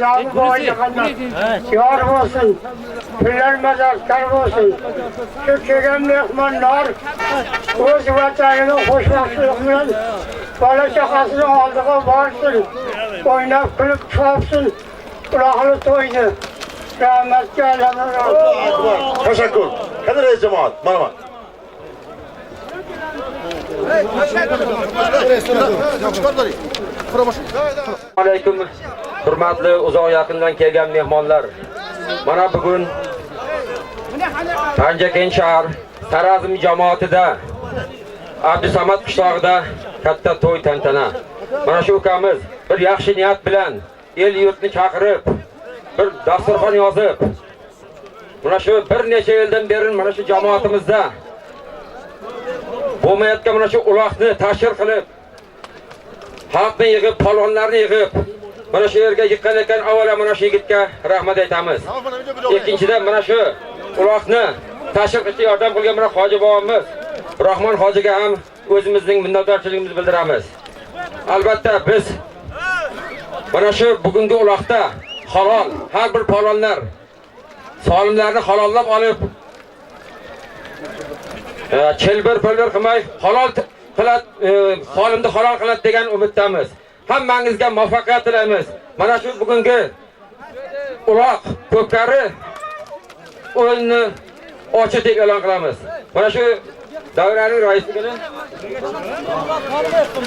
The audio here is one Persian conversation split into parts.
azabı boyunca yar olsun. Piller mezarkar olsun. Şu kelgen mehmanlar öz vatanının hoşbahtılığından bala şakasını aldığı varsın. Oynap kılıp çoğupsun. Kulaklı toydu. Rahmetli Allah'ın razı. Teşekkür. Kadir reis cemaat. Merhaba. Aleyküm. Hurmatli uzoq yaqindan kelgan mehmonlar. Mana bugun Panjaken shahar Tarazim jamoatida Abdusamad qishlog'ida katta to'y tantana. Mana shu ukamiz bir yaxshi niyat bilan el yurtni chaqirib, bir dasturxon yozib, mana shu bir necha yildan beri mana shu jamoatimizda bo'lmayotgan mana shu uloqni tashkil qilib, xalqni yig'ib, polvonlarni yig'ib, mana shu yerga yiqqan ekan, avvalo mana shu yigitga rahmat aytamiz. Ikkinchidan mana shu uloqni tashkil qilishga yordam qilgan mana hoji bobomiz Rahmon hojiga ham o'zimizning minnatdorchiligimizni bildiramiz. Albatta biz mana shu bugungi uloqda halol, har bir polvonlar solimlarni halollab olib, chelbir qilmay halol qiladi, solimni halol qiladi degan umiddamiz. Hammangizga muvaffaqiyat tilaymiz. Mana shu bugungi uloq ko'pkari o'yinni ochiq deb e'lon qilamiz. Mana shu davraning raisligini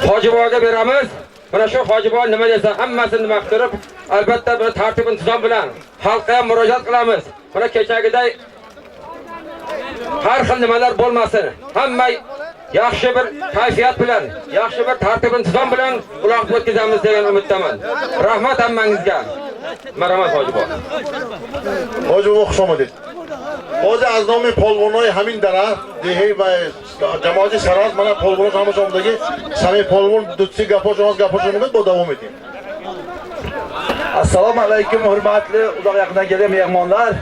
hoji boboga beramiz. Mana shu hoji bobo nima desa hammasini maqtirib, albatta bir tartib intizom bilan xalqqa murojaat qilamiz. Mana kechagiday har xil nimalar bo'lmasin. Hamma yaxshi bir kayfiyat bilan, yaxshi bir tartib intizom bilan uloq o'tkazamiz degan umiddaman. Rahmat hammangizga. Marhamat hoji bobo. Hoji bobo xush omaded. Hoji az nomi polvonای همین daraxt dehi va jamoati Saraz mana polvon qamoqxonadagi sami polvon dutsi gapo'shimiz bo davom eting. Assalomu alaykum hurmatli uzoq yaqindan kelgan mehmonlar.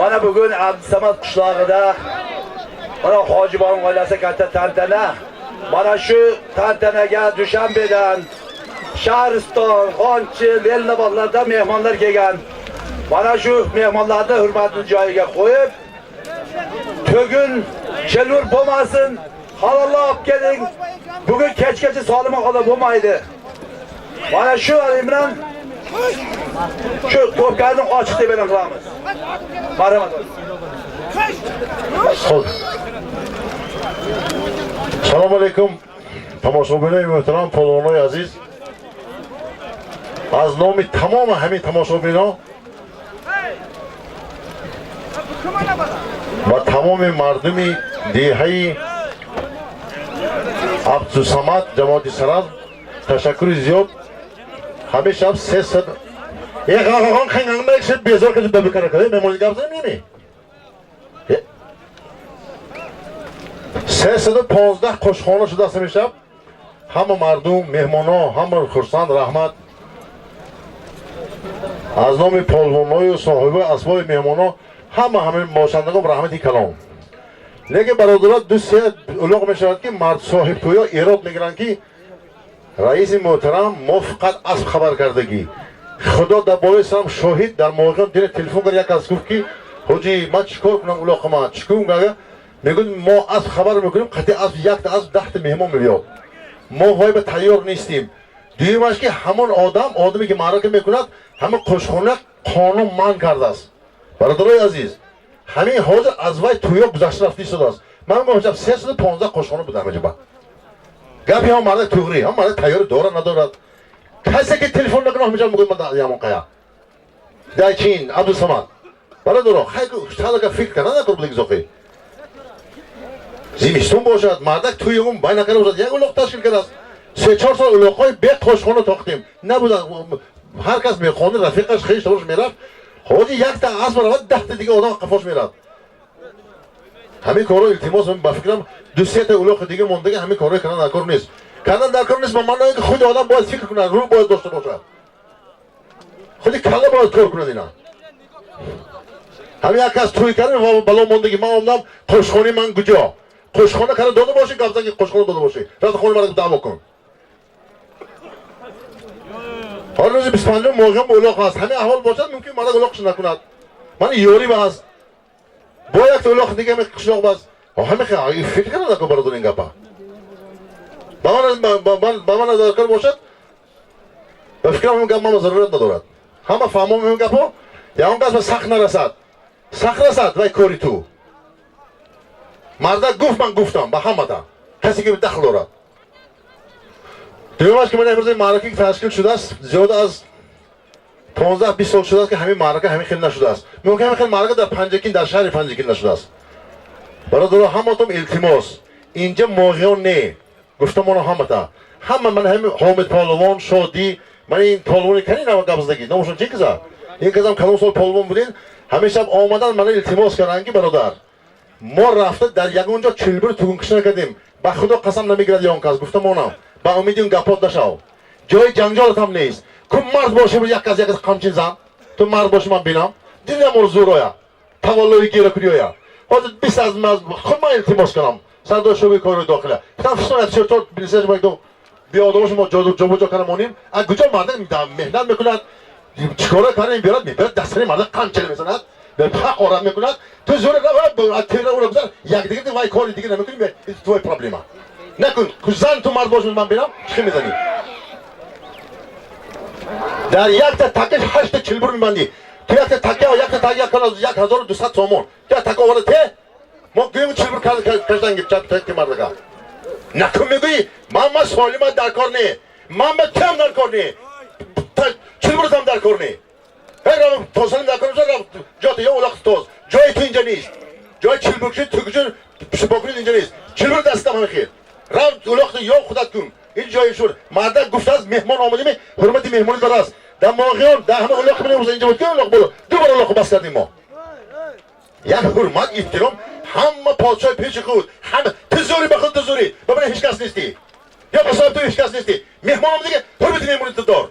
Mana bugun Abdusamad qishlog'ida mana hoji bobo oilasi katta tantana. Mana shu tantanaga Dushanbedan, Shahriston, Xonchi, Lelnabollardan mehmonlar kelgan. Mana shu mehmonlarni hurmatli joyiga qo'yib, tugun chelur bo'lmasin, halollab keling. Bugun kechgacha solima qolib bo'lmaydi. Mana shu bilan shu ko'pkarni ochiq deb e'lon qilamiz. Marhamat. Assalomu alaykum. Tomoshabinlar muhtaram, polvonlar aziz. Az nomi tamom hamma tomoshabinlar و تمام مردم دهه عبدالصمد جماعت سراز تشکر زیاد همیشه هم 300 یک آقایان خنگانده یک شد بیزار کسی ببکره کنه ممونی گفته نیمی 315 خوشخانه شده است میشه همه مردم مهمانا همه خرسند رحمت از نام پالوانای و صاحب اسباب مهمانا همه باشندگان رحمتی کلام. لیکن برادرات دو سه اولوق می شود که مرد صاحب تویا ایراد میگیرن که رئیس محترم ما فقط اسب خبر کردگی خدا در باعث هم شاهد در موقع دین تلفن کرد یک از گفت که حاجی من چیکار کنم اولوق ما چیکار کنم میگن ما اسب خبر میکنیم قطعی اسب یک تا اسب 10 مهمان میاد ما وای به تیار نیستیم. دیگه که همون آدمی که معرکه میکند همه قشخونه قانون من کرده است. برادرای عزیز همین حاضر از وای تویا گذشته رفتی شده است. من میگم 315 قشخانه بودم عجبا گپی هم مرد توغری هم مرد تیار داره ندارد کسی که تلفن نکنه میگم میگم من یمان قیا دایچین عبدالصمد برادرها خیلی که فکر کنه نکن بلیک زخی زمستون باشد مردک توی اون بای نکنه باشد یک اولوق تشکیل کرده است 3-4 سال اولوقای به قشخانه تاختیم نبودن هر کس میخونه رفیقش خیش دورش میرفت حاجی یک تا اسب برود 10 تا دیگه آدم قفاش میرد همین کارو التماس من با فکرم 2-3 تا اولوق دیگه مونده همین کارو کردن در کار نیست با من که خود آدم باید فکر کنه رو باید داشته باشه خودی کله باید کار کنه اینا همین یک کس توی کرده و بالا موندگی من اومدم قشخانه من کجا قشخانه کنه داده باشه گفتن که قشخانه داده باشه راست خونه برات دعوا کن حالا روز 25 موقع اولاق هست همه احوال باشد ممکن مالا اولاقش نکند من یوری باز با یک اولاق دیگه می قشلاق باز همه خیلی فکر کنند که برادر این گپا با من دکار باشد به فکرم اون گپ ما ضرورت ندارد همه فهمم اون گپا یا اون گپ سخت نرسد سخت رسد وای کوری تو مرد گفت من گفتم با همه تا کسی که دخل دارد دومش که من امروز معرکه تشکیل شده است زیاد از 15-20 سال شده است که همین معرکه همین خیلی نشده است ممکن همین خیلی معرکه در پنجکین در شهر پنجکین نشده است برادر همتون التماس اینجا موقعون نه گفتم من همه تا همه من همین حامد پهلوان شادی من این پهلوانی کنی نم گپزدگی نموشون چی کزا این کزام کدام سال پهلوان بودین همیشه آمدن من التماس کردن که برادر ما رفته در یگونجا چلبر تگون کشن کردیم با خدا قسم نمیگیرد یا اون کس گفتم منم با امید اون گپات نشو جای جنجال هم نیست که مرد باشه یک کس قمچین زن تو مرد باشه من بینم دیدم موضوع رویا تولدی گیره کریویا حالا 20 از من خود من التماس کنم سردار شعبه کار داخله گفتم فسون چطور بلیسش باید بیادمش ما جابجا کنمونیم از کجا مرد مهنت میکند چیکار کنه بیارد میبرد دستری مرد قمچین میزند به حق آرام میکند تو زور رو تیره رو بزن یک دیگه وای کار دیگه نمیکنی به توی پرابلمه نکن که زن تو مرد باشه من بینم چی میزنی در یک تا تکش 8 چلبر میبندی تو یک تا تکه و یک تا تکه 1200 تومان تو تکه آورده ته ما گویم چلبر کشتنگی تکه مردگا نکن میگویی من سوالی من در کار نه من به کم در کار نه چلبر هم در کار نه هر توسن در کار جات یا اولاق توز جای تو اینجا نیست جای چلبرکشی تو کشن شباکنید اینجا نیست چلبر دستم همه خیر رفت اولاق یا خودت کن این جای شور مرد گفته از مهمان آمدیم حرمت مهمانی داره است در موقعان در همه اولاق من اینجا بود که اولاق بلو دوباره اولاق بس کردیم ما یک حرمت احترام همه پادشاه پیش خود همه تزوری بخود تزوری ببینه هیچ کس نیستی یا بساب تو هیچ کس نیستی مهمان آمده حرمت مهمانی تو دار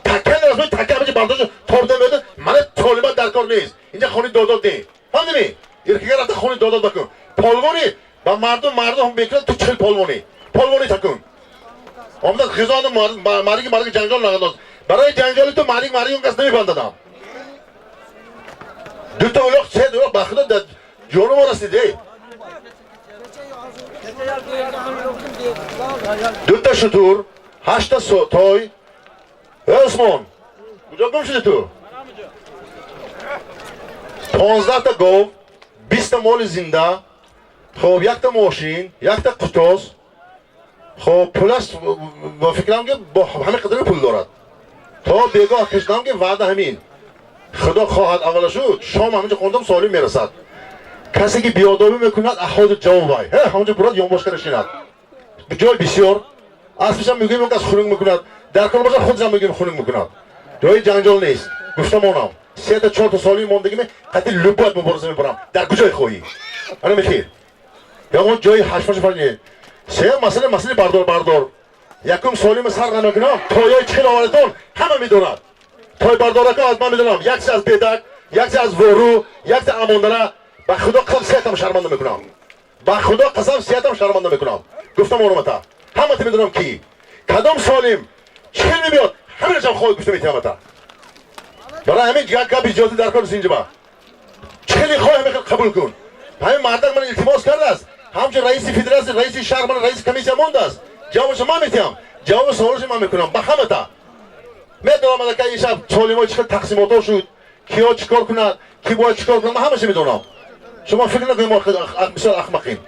تکه نرسمه تکه همه برداشت تارده میده من طالبات در کار نیست اینجا خونی داداد نی فهمیدی یکی رفته خونی داداد بکن پالوانی با مردم هم بکنن تو چل پالوانی تکن آمده خزان مردی جنجال نگنداز برای جنجالی تو مردی اون کس نمیبنددم دو تا اولاق 3 اولاق بخدا در جانو ما رسیده دو تا شطور 8 تا تای عثمان کجا گم شدی تو 15 تا گاو 20 تا مال زنده خب یک تا ماشین یک تا قطاز خب پولش با فکرم که با همه قدر پول دارد تا بیگاه کشیدم که وعده همین خدا خواهد اول شد شام همینجا خوندم سالی میرسد کسی که بیادابی میکند احاد جواب وای همونجا براد یون باشکر شیند جای بسیار اصلش هم میگویم اون کس خونگ میکند در کار باشد خودش هم میگویم خونگ میکند جای جنجال نیست گفتم اونم 3 تا 4 تا سالی موندگی می قطعی لبات مبارزه میبرم در کجای خواهی انا میخیر یا اون جای هشمش فرنی سه مسئله بردار یکم سالیم سر نکنم تایای چه آوردون همه میدونن تای بردار که از من میدونم یک از بیدک یک از ورو یک از اموندنه با خدا قسم سیاتم شرمنده میکنم با خدا قسم سیاتم شرمنده میکنم گفتم اونمتا همه تی میدونم کی کدام سالیم چه میبیاد همه نشم خواهد گفته میتیم تا برای همین یک گپ اجازه در کار اینجا با چه خواهی میخواد قبول کن همین مردک من التماس کرده است همچون رئیس فدراسیون رئیس شهر من رئیس کمیسیون مونده است جوابش من میتیم جواب سوالش من میکنم با همه تا میدونم که این شب سالیما چقدر تقسیمات شد کیا چیکار کند کی باید چیکار کنه من همش میدونم شما فکر نکنید ما مثلا احمقیم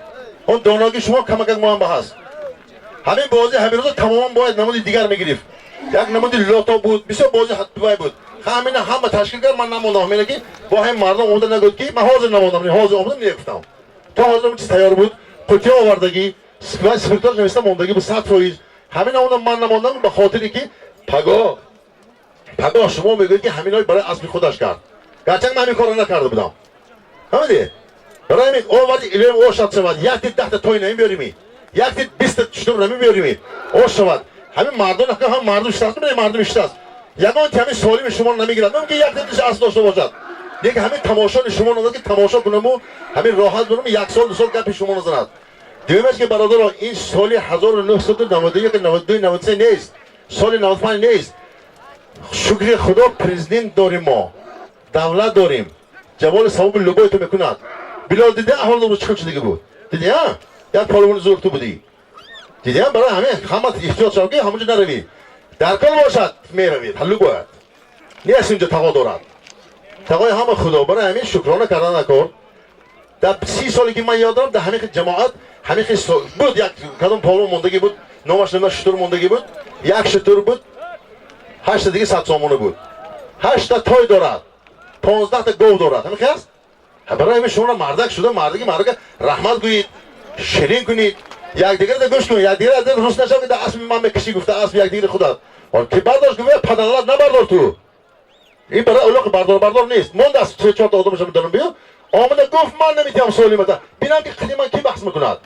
اون دانایی شما کمک ما هم هست همین بازی همین روز تماما باید نمود دیگر میگرفت یک نمود لوتو بود بسیار بازی حتمی بود همین همه تشکیل کرد من نموندم میگه که با هم مردم اومده نگفت که من حاضر نموندم حاضر اومدم نگفتم تا حاضر چیز تیار بود قوطی آوردگی سپیکتور نوشته موندگی به 100% همین اومدم من نموندم به خاطری که پگاه شما میگوید که همینای برای اصل خودش کرد گرچه من همین کارو نکرده بودم همین برای همین آوردی ایلم او شد شود یک تید 10 تا توی نمیبیاریم یک تید 20 چطور نمیبیاریم او شود همین مردم نکنه هم مردم شد مردم شد یگان که همین سالیم شما رو نمیگیرد نمیگه یک تیدش اصل داشته باشد دیگه همین تماشا شما نزد که تماشا کنم و همین راحت برم 1 سال 2 سال گپ شما نزند دیگه که برادر این سال 1991 92 93 نیست سال 95 نیست شکر خدا پرزیدنت داریم ما، دولت داریم، جوال ثواب لبای تو میکند. بلال دیدی احوال رو چیکار دیگه بود؟ دیدی ها؟ یک پالون زور تو بودی. دیدی ها برای همه احتیاط شو که همونجا نروی. در کار باشد میروید. حلو باید. نیست اینجا تقا دارد. تقای همه خدا برای همین شکرانه کردن نکن. در 30 سالی که من یاد دارم در همین جماعت همین بود یک کدام پالون موندگی بود. نامش نمیدونم شتر موندگی بود. یک شتر بود. 8 دیگه 100 سامانه بود. 8 تا تای دارد. 15 تا گاو دارد. همین خاص؟ برای همین شما مردک شده مردک رحمت گویید. شیرین کنید. یک دیگر رو گوش کنید. یک دیگر از روز نشد که در اسم من بکشی گفته اسم یک دیگر خدا. اور که برداشت گفته پدرلات نبردار تو. این برای اولاق بردار نیست. من دست 3-4 تا آدمشم دارم بیا. آمده گفت من نمیتونم سوالی متا. ببینم که خیلی من کی بحث میکند.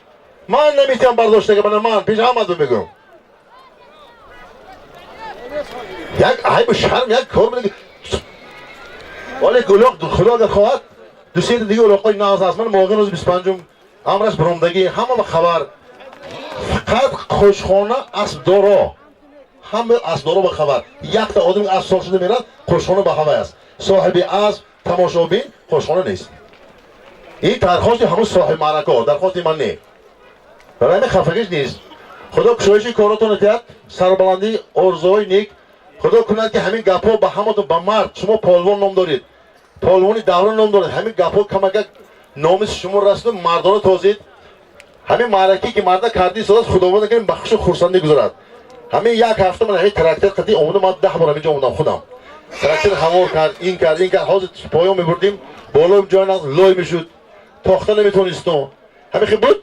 من نمیتونم برداشت که من پیش آمد بگم. یک عیب شرم یک کار میگه. ولی اولاق خدا اگر خواهد دو سه دیگه اولاقای ناز هست. من موقع روز 25 امروز برامدگی همه خبر فقط خوشخانه اسب دارا همه اسب دارا به خبر یک تا آدم اسب سال شده میرد خوشخانه به خبر است صاحب اسب تماشابین خوشخانه نیست این درخواست همون صاحب معرکه درخواست من نه برای همین خفگیش نیست خدا کشایشی کاراتون کرد سربلندی ارزوی نیک خدا کند که همین گپا به همتون به مرد شما پالوان نام دارید پالوانی دوران نام دارید همین گپا کمک نام شما رسید مردان توزید همین معرکه که مرد کردی ساز خداوند که بخش خرسندی گذارد همین یک هفته من همین تراکتور قدی اومدم من 10 بار اینجا اومدم خودم تراکتور همور کرد این کرد حاضر پایو میبردیم بالا جای ناز لای میشد تاخته نمیتونستم همین خیلی بود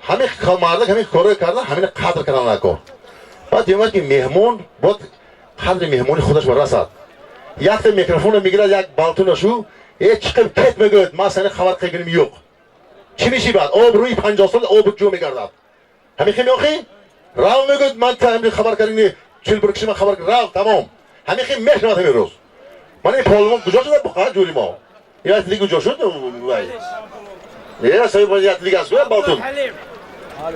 همین مرد همین کارو کردن همین قدر کردن نکن بعد دیدم که مهمون بود قدر مهمونی خودش برسد یک میکروفون میگیرد یک بالتونشو چقدر کت میگوید ما سن خبر قیگریم یوق چی میشی بعد آب روی 50 سال آب جو میگردد همین خیلی آخی راو میگوید من تا خبر کردیم 40 برکشی من خبر راو تمام همین خیلی میشنواد همین روز من این پالوان کجا شده بخواه جوری ما یا دیگه کجا شد یه سایی باید یک دیگه از بالتون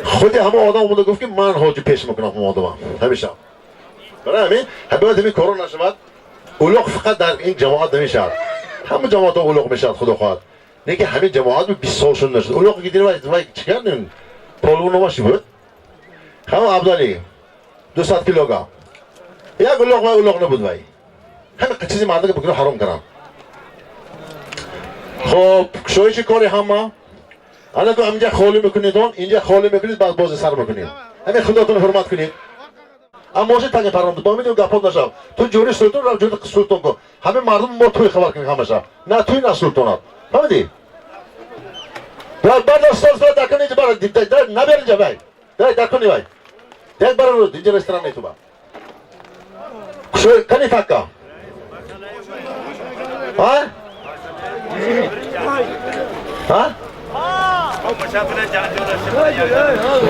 خودی همه آدم اومده گفت که من حاجی پیش میکنم همه آدم همیشه برای همین باید همین کارو نشود اولاق فقط در این جماعت نمیشد همه جماعت ها اولاق میشد خدا خواهد نه که همین جماعت به 20 سال شد نشد اولاق که دیدیم وای چی کردن پالون نماشی بود همه عبدالی 200 کیلوگرم یک اولاق نبود وای همین چیزی مرده که بکنه حرام کردن خب شویش کاری همه الان که اینجا خالی میکنید اینجا خالی میکنید بعد باز سر میکنید همین خداتون حرمت کنید اما موشه تنگ پرند با میدونم گپات نشم تو جوری سلطان رو جوری سلطان کن همه مردم ما توی خبر کنیم همشه نه توی نه سلطانات فهمیدی بعد استاد در کنی برای نبیر اینجا بای در کنی بای در برای رو اینجا رستوران نیتو با کنی فکا ها ها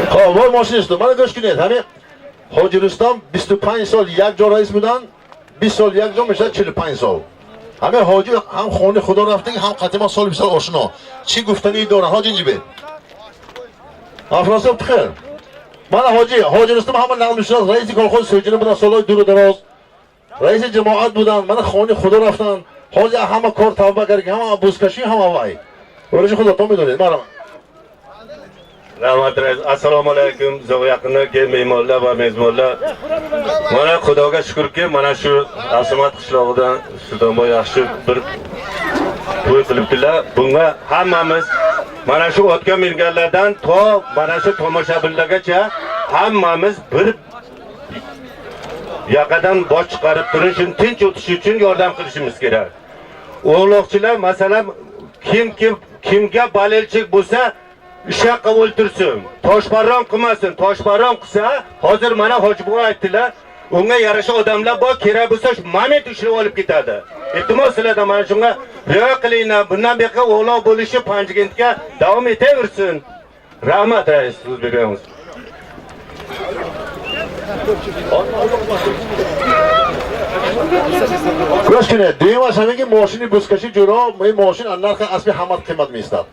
خب وای ماشینیست من گوش کنید همین حاجی رستم 25 سال یک جا رئیس بودن 20 سال یک جا میشه 45 سال همه حاجی هم خانه خدا رفته هم قدیما سال 20 سال آشنا چی گفتنی دارن حاجی اینجا بید افراسم بخیر من حاجی رستم همه نقل میشد رئیس کارخانه سوجینه بودن سالهای دور و دراز رئیس جماعت بودن من خانه خدا رفتن حاجی همه کار توبه کرد همه بوزکشی همه وای ورش خدا تو میدونید مرا رحمت رئیس السلام علیکم زو یقینا که میمالله و میزمالله من خداga شکر که من شو عاصمت qishlog'idan Sultonboy yaxshi bir to'y qilibdilar bunga hammamiz mana shu o'tgan minganlardan to mana shu tomoshabinlargacha hammamiz bir yoqadan bosh chiqarib turish uchun tinch o'tish uchun yordam qilishimiz kerak o'g'loqchilar masalan kimga balelchik bo'lsa ishga qabul tursin toshbaron qilmasin toshbaron qilsa hozir mana hoji buva aytdilar unga yarasha odamlar bor kerak bo'lsa moment ushlab olib ketadi iltimos sizlardan mana shunga rioya qilinglar bundan buyoqqa o'g'loq bo'lishi Panjgentga davom etaversin rahmat rais so'z beramiz گوش کنید دویم از همه که ماشینی بزکشی جورا این ماشین نرخ اسبی همه قیمت میستد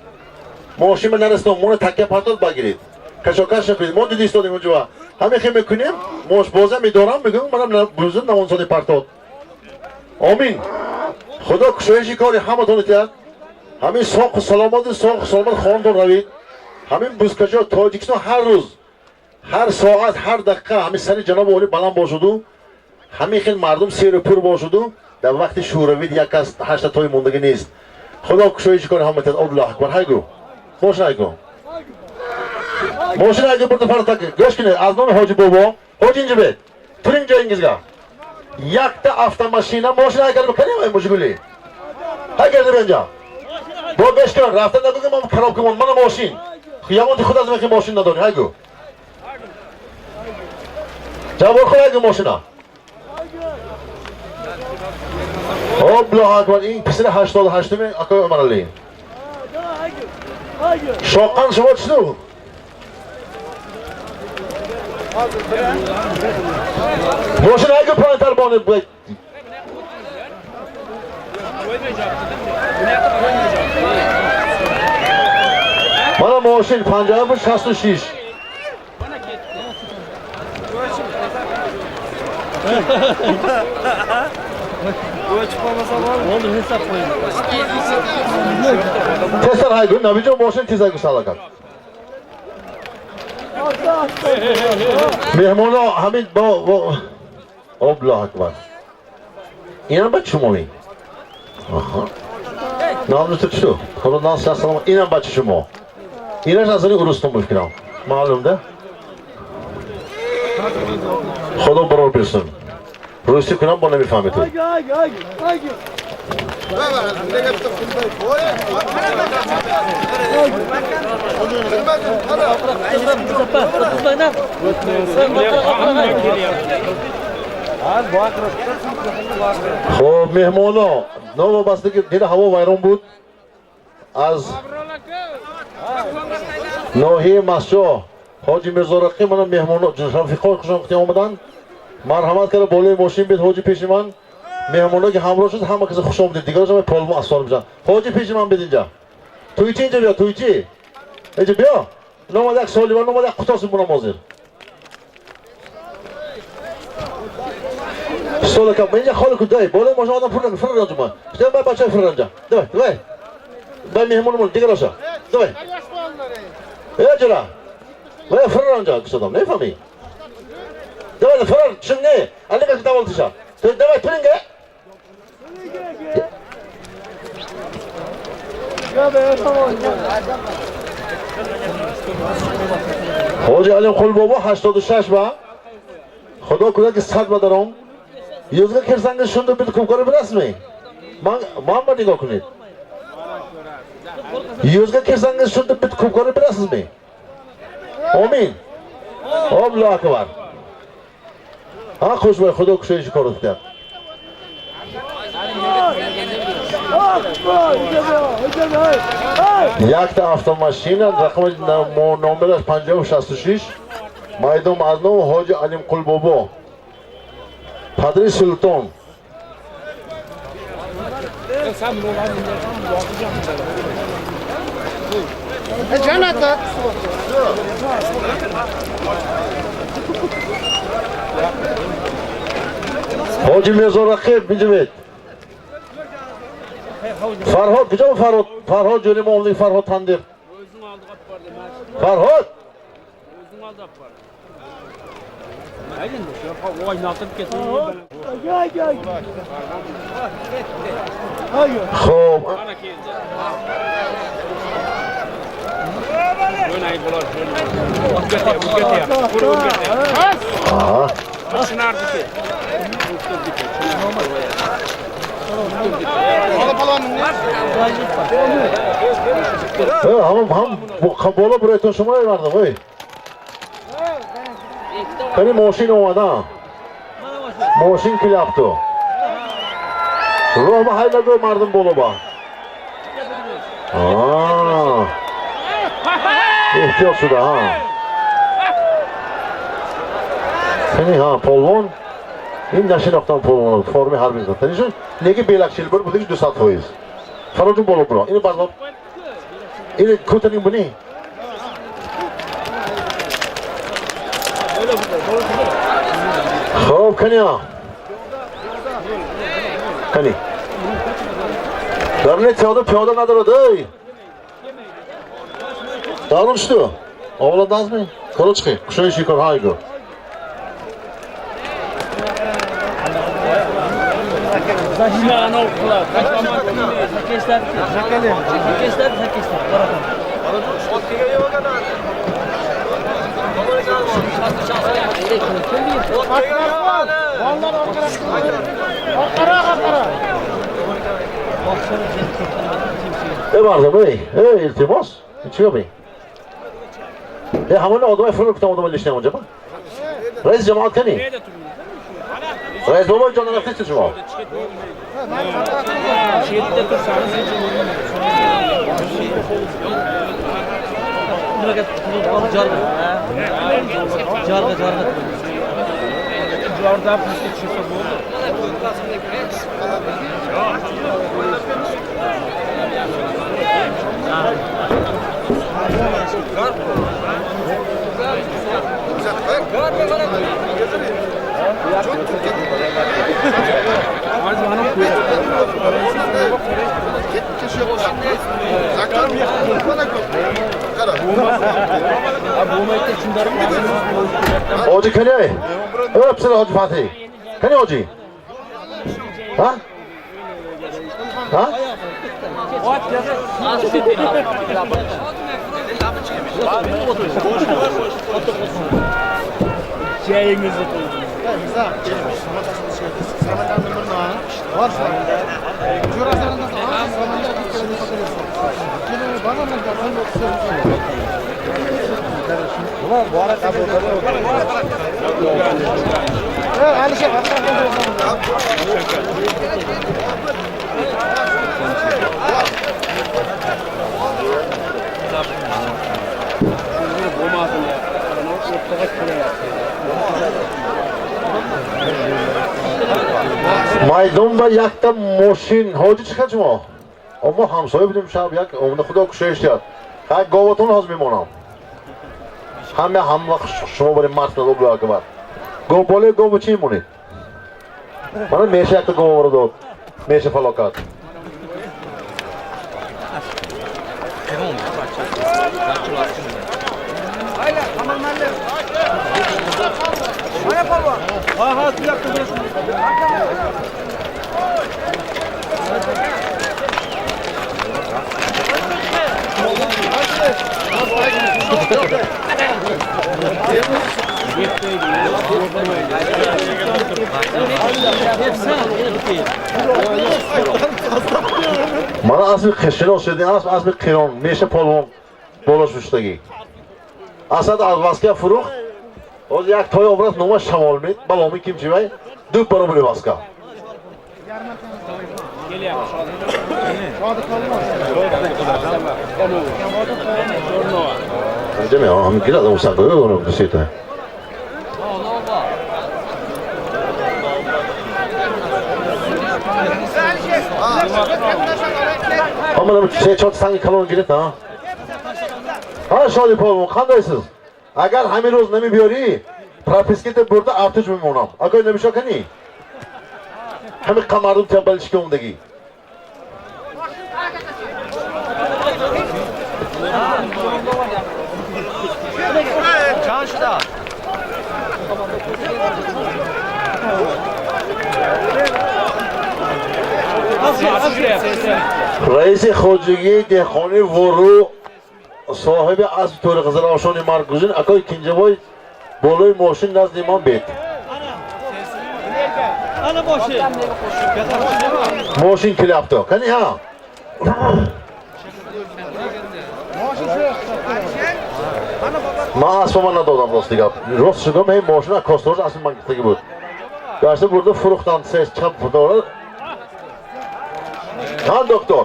ماشین من نرستم مون تکه پرتاد بگیرید کشاکش نکنید ما دیدی استادیم اونجا همه خیلی میکنیم ماش بازه میدارم میگم منم بوزن 900 پرتاد آمین. خدا کشایشی کاری همتون کرد. همین ساق سلامت خواندون روید. همین بزکجا تاجیکستان هر روز هر ساعت هر دقیقه همین سری جناب عالی بلند باشد. همین خیلی مردم سیر و پر باشد. در وقت شوروید یک از 8 تای موندگی نیست. خدا کشایشی کاری همتون. الله اکبر. هایگو. ماشین هایگو. ماشین هایگو برد فردا که گوش کنید. از نام حاجی بابا. حاجی اینجا بید. تو اینجا اینجا. یک تا автомашина ماشین هایگو بکنیم این مشغولی. هایگو اینجا. با گوش کن. رفتن نگو که من خراب کنم. من ماشین. خیابان خود از من که ماشین نداری. هایگو. جواب خود هایگو ماشینا. الله اکبر. این پسر 88 می آقای عمر علی. شاقان شما چطور؟ ماشین هایگو پایین‌تر بانه باید. من ماشین 5766. تستر هایگو نبیجا ماشین تیز هایگو سالا کرد. مهمونا همین با الله اکبر. اینم بچه شما می. نام تو چطور؟ خدا نام سلام. اینم بچه شما. اینش از این ارستان میکنم. معلوم ده؟ خدا برای برسون. روستی کنم با نمیفهمی تو. خب مهمانا نوابسته که دل هوا ویران بود از ناحیه مسجد حاجی میرزا رقی من مهمانا رفیقای خوشم وقتی آمدن مرحمت کرده بالای ماشین بید حاجی پیش من مهمانا که همراه شد همه کسی خوش آمدید دیگه جمع پالمو اسوار میشن حاجی پیش من بید اینجا توی چی اینجا بیا توی چی اینجا بیا نامده یک سالی و نامده یک قطاسی بونم حاضر ساله کم اینجا خاله کن دایی بالای ماشین آدم فرن رنجا من شده باید بچه فرن رنجا دوی باید مهمانمون دیگه راشا دوی جرا باید فرن رنجا کسادم نفهمی دوی فرن شنگه علی کسی دوالتشا دوی پرینگه حاجی علیم خل بابا 86 با خدا کنه که 100 بدارم یوزگا کرسنگ شونده بید کوکاره برسمی من با نگاه کنید یوزگا کرسنگ شونده بید کوکاره برسمی آمین الله اکبر ها خوش باید خدا کشایش کارت کرد یک تا автомашина رقم نامبرش 5066 майдон аз nom ҳоҷи алим қулбобо падри султон ҳоҷи мирзо рақиб биҷамед Farhod, kujam Farhod? Farhod jo'ri mo'mlik Farhod Tandir. O'zing oldiga olib bordim. Farhod. O'zing oldiga olib bordim. Mayli endi shu yoqqa o'ynatib ketdim. Xo'p. Mana keldi. O'ynay bo'lar. O'rgatyapti. Ha. Tushunardiki. Ham bola burayton shoma verdim voy. Qani mashina omada. Mashina kelyapti. Roma haylago mardim bola bor. Ehtiyot shuda ha. Qani ha polvon این نشین اختان پولون فرمی هر میزد. تنیشون نگی بیلکشیل بر بودیش 200%. فراجون بالا برا. اینو بردار. اینو کوتنی بونی. خب کنیا. Qani. Darne piyoda nadaradi. Davron что? Ovladingizmi? Ko'rib chiqing. Qushning shikor haygo. Zahima ana qiladi. Sakeslar. Vardım ey iltimos. Çıkıyor bey. Hamını odamay fırın kutam odamay lişten önce bak. Reis cemaat kani. Reis baba canına nefes çıkıyor. Şehirde tursanız Jarga. Jarda piste çıksa bo'ldi. Hoca kani? Öpsene Hoca Fatih. Kani Hoca? Ha? Ha? Şeyinizi Maydonda yakta moşin hoca çıkacağım. Ama hamsoy bilim şab yak. Onda Xudo kushayishyapti. Ha govatun hozir memonam. Hamma shuma bilan martda o'blogi bor. Gobole gobuchi muni. Mana mesha yakta govordi o. Mesha falokat. Ha, bir dakika. Mana asli qishini o'sadi, asli qiron, mesha polvon bo'lishushdagi. Asad Alvaska furuq. O'z yak to'y obraz nima shamolmid, balomi kimchimay, dub barobar vaska. Deme ya, ham kiradi o sabır onu desete. Ama bu şey çok sanki kalon giret ha. Ha şöyle polvon, qandaysız? Agar hamir roz nemi biyori, propiskada burada artış memonam. Agar nemi shokani? Hamir qamardim tembalishga undagi. Çarşıda. Reis Xo'jagiy dehqoni voru sohibi asb to'ri Qizil Oshoni Markuzin aka ikinci boy boloy moshin nazdiman bet. Ana boshi. Moshin kelyapti. Qani ha? Ma asfamana dodam dostiga. Rost shugam hey moshina kostor asl mangitligi bu. Yaxshi burada furuqdan ses chiqib fotolar. Ha doktor.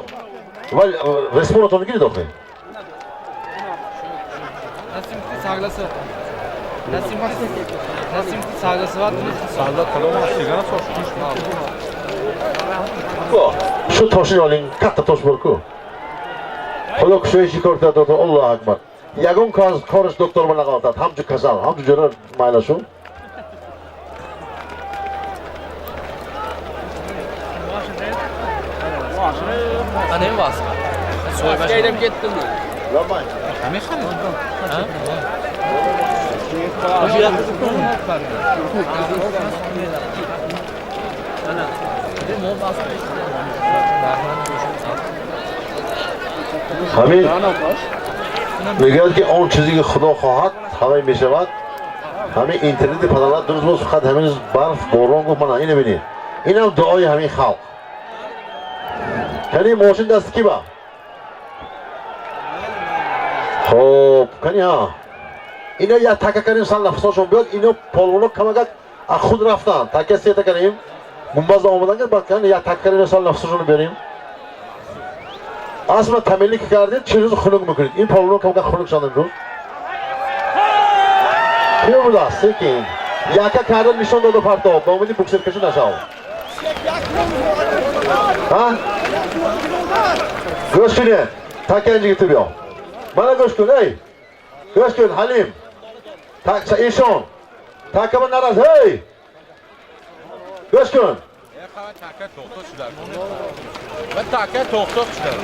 Val respiratorni gidi doktor. Nasimni saglasi. Nasimni saglasi var. Sagla kalama sigara so'rishmish. Shu toshni oling, katta tosh bor-ku. Xudo kushayshi ko'rsatdi, Allohu akbar. Yagon ko'rish doktor bilan qoladi. Hamju kasal, hamju jo'ra mayla shu. Ana emas. Askaydan ketdim. Hamma xamma. همین میگه که اون چیزی که خدا خواهد همه میشود. همین اینترنت پدرات درست باز فقط همین برف باران گفت من اینو ببینید. اینم دعای همین خلق. کنی ماشین دست کی با؟ خب کنی ها. اینا یا تکه کنیم سال نفساشون بیاد اینو پالونو کمگت از خود رفتن. تکه سه تکه کنیم. گنباز آمدن که بعد کنی یا تکه کنیم سال نفساشون بیاریم. اصلا تملی که کردید چه روز خنک میکنید. این پالونو کمگت خنک شدن رو. کیو بود است سکین. یکه کردن نشون داد پرتاب. با امیدی بوکسر کشی نشاو. ها؟ گوش کنید. تکه اینجا تو بیا. منو گوش کن ای. گوش کن حلیم. تک ایشون. تکه من نراز هی. گوش کن. Taka to'xtab shular. Va taka to'xtab shular.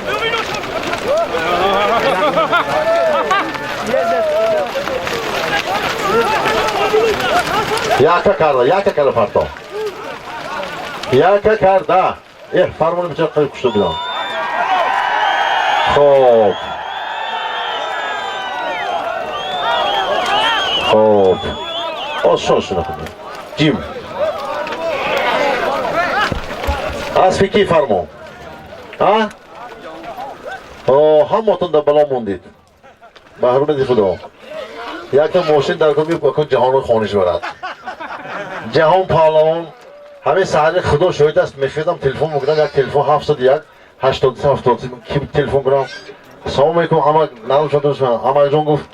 Yaka karda parto. Yaka karda. Farmoni bicha qilib kuchli bilan. Xo'p. Xo'p. Osho shunaqa. Jim. Asfiki farmon. Ha? Hammaton da balo موندید. محروم دی خدا. یک ماشین در کمی بکن جهان رو خانش برد. جهان پهلوان همه سحر خدا شاید است. میخوام تلفن میکنم یک تلفن 701 80 کی تلفن کنم. سلام علیکم اما نام شد من اما جون گفت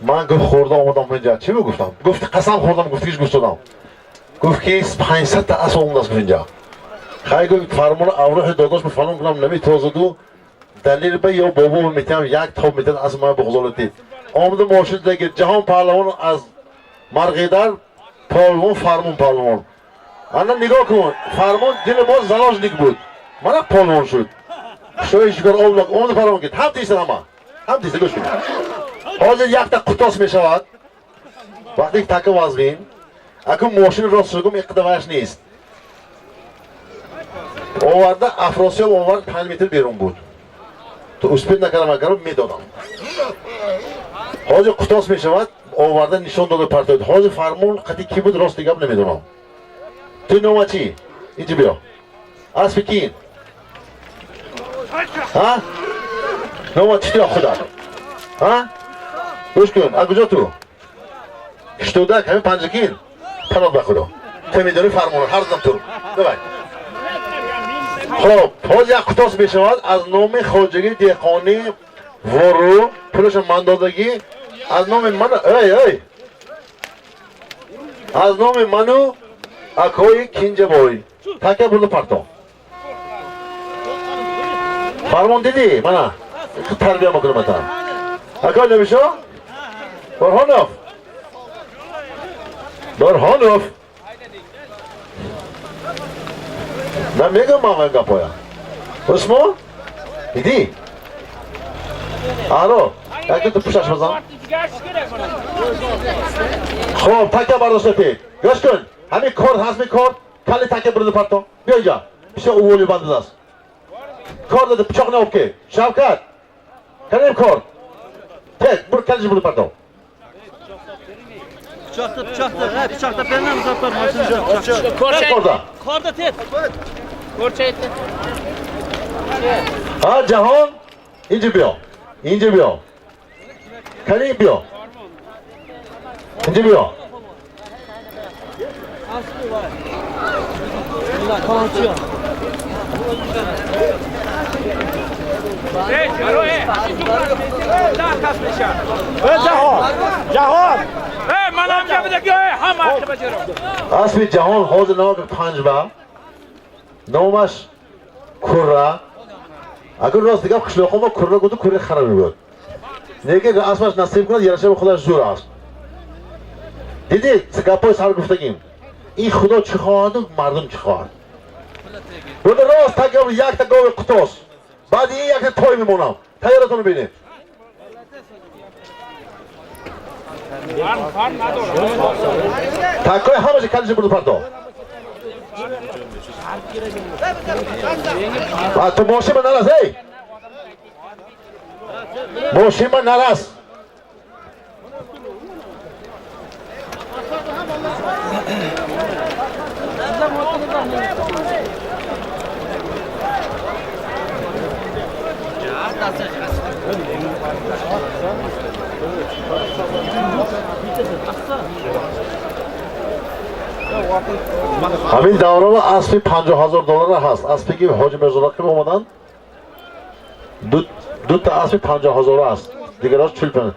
من گفت خوردم اومدم اینجا. چی گفتم؟ گفت قسم خوردم گفت هیچ گوش دادم. گفت که 500 تا اسب اومد از اینجا. خیلی گفت فرمان اوراق داداش به فلان کنم نمی تازه دو دلیل به یا بابا میتونم یک تاب میتونم از ما بخوزالتی آمده ماشین دیگه جهان پهلوان از مرغیدر پهلوان فرمان پهلوان انا نگاه کن فرمان دل ما زلاج نیک بود من پهلوان شد شوی شکر اولاد آمده پهلوان کرد هم تیسته هم تیسته گوش کن حاضر یک تا قطاس میشود وقتی تکه وزبین اکن ماشین راست شدم اقدامش نیست آورده افراسیاب آورد 5 متر بیرون بود تو اسپید نکردم اگر میدادم حاضر قطاس میشود آورده نشان داده پرتاد حاضر فرمون قطعی کی بود راست دیگه نمیدونم تو نومه چی؟ اینجا بیا اسب کین ها؟ نومه چی تو خدا ها؟ روش کن اگوجا تو کشتودک همین پنجکین پناه بخدا تو میدونی فرمون هر دم تو ببای خب حاضر یک قطاس میشود از نام خواجگی دیقانی ورو پولش مندادگی از نام من از نام منو اکوی کینجه بای تکه برده پرتا فرمان دیدی منه تربیه میکنم تا اکوی نمیشو برهانوف من میگم من گپایا اسمو دیدی آرو اگه تو پوشش بزن خب تکه برداشتی گوش کن همین کارد هست کارد کلی تکه برده پرتا بیا اینجا پیش اولی بنده است کارد داده پچاق نوب که شوکت کنیم کارد تک برو کلیش برده پرتا Bıçakta benim zaten maşını Korda tet. Korça etti. Ha Cahan ince bia Kani bia ince bia Aslı var. Allah konuşuyor. جهان من amca bir de göğe ham attı bacırım. Asmi Cahan hazır nama bir panjba Nomaş kurra Agar rast digam qishloqoma kurra go'du kurra xarab bo'ldi. Nega asmash nasib qiladi yarasha xudo zo'r است. دیدی سگاپای سر گفتگیم این خدا چی خواهد و مردم چی خواهد. بود راست تگم یک تا گاو قطاس بعد این یک توی میمونم. تیارتون ببینید. تکای همه چی کلیش برو پرتو. بعد تو ماشین من نرس ای. ماشین من نرس. همین دوران اسبی $50,000 هست. اسبی که حاج میرزا راقی اومدن دو تا اسبی $50,000 است. دیگراش 40.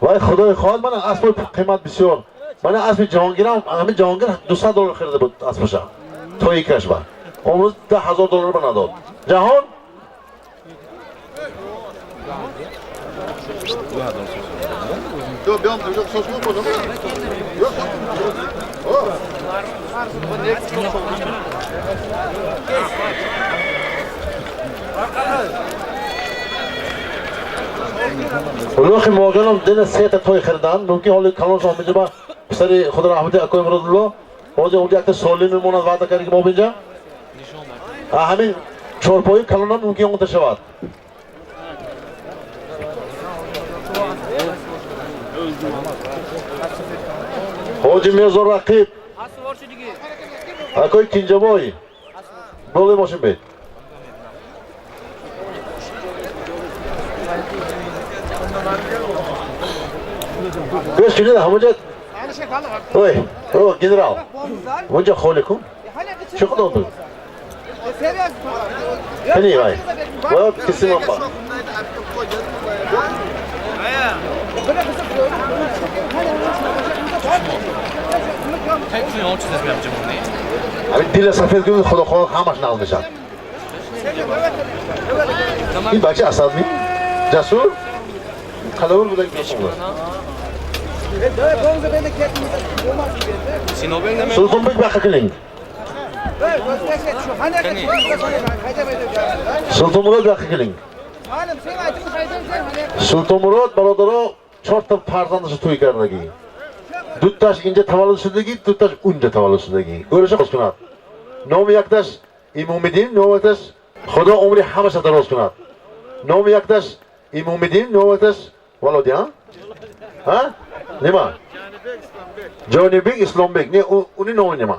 وای خدای خواهد من اسب قیمت بسیار. من اسب جهانگیرم همین جهانگیر $200 خریده بود اسبش. تا یک کشور. امروز $10,000 به نداد. جهان Yo, بیام دیگه سوسمو کنم. ولوخی موقعم دن سه تا توی خریدن. ممکن حالی کلان شما میشه با پسری خدا رحمتی اکوی مرادالله. باز اونجا یک سالی میموند وعده کردی که ما بینجا. همین چهارپایی کلانان ممکن اون تشود. حاج میرزا رقیب اکوی کنجبایی بولی ماشین بید بیش کنید همونجا اوی او گنرال اونجا خالی کن چه خدا بود کنی بای باید کسی من با همین دیل سفید کنید خدا خدا همش نال میشد این بچه اسد می؟ جسور؟ خلاور بوده که نشون بود سلطان بک بخه کلینگ سلطان مراد بخه کلینگ سلطان مراد برادرها 4 تا فرزندش توی کردگی دوتاش اینجا تولد شدگی دوتاش اونجا تولد شدگی گورش خوش کند نام یکتاش امام‌الدین نام یکتاش خدا عمری همش دراز کند نام یکتاش امام‌الدین نام یکتاش ولادی ها نیما جانی بیگ اسلام بیگ نه اونی نام نیما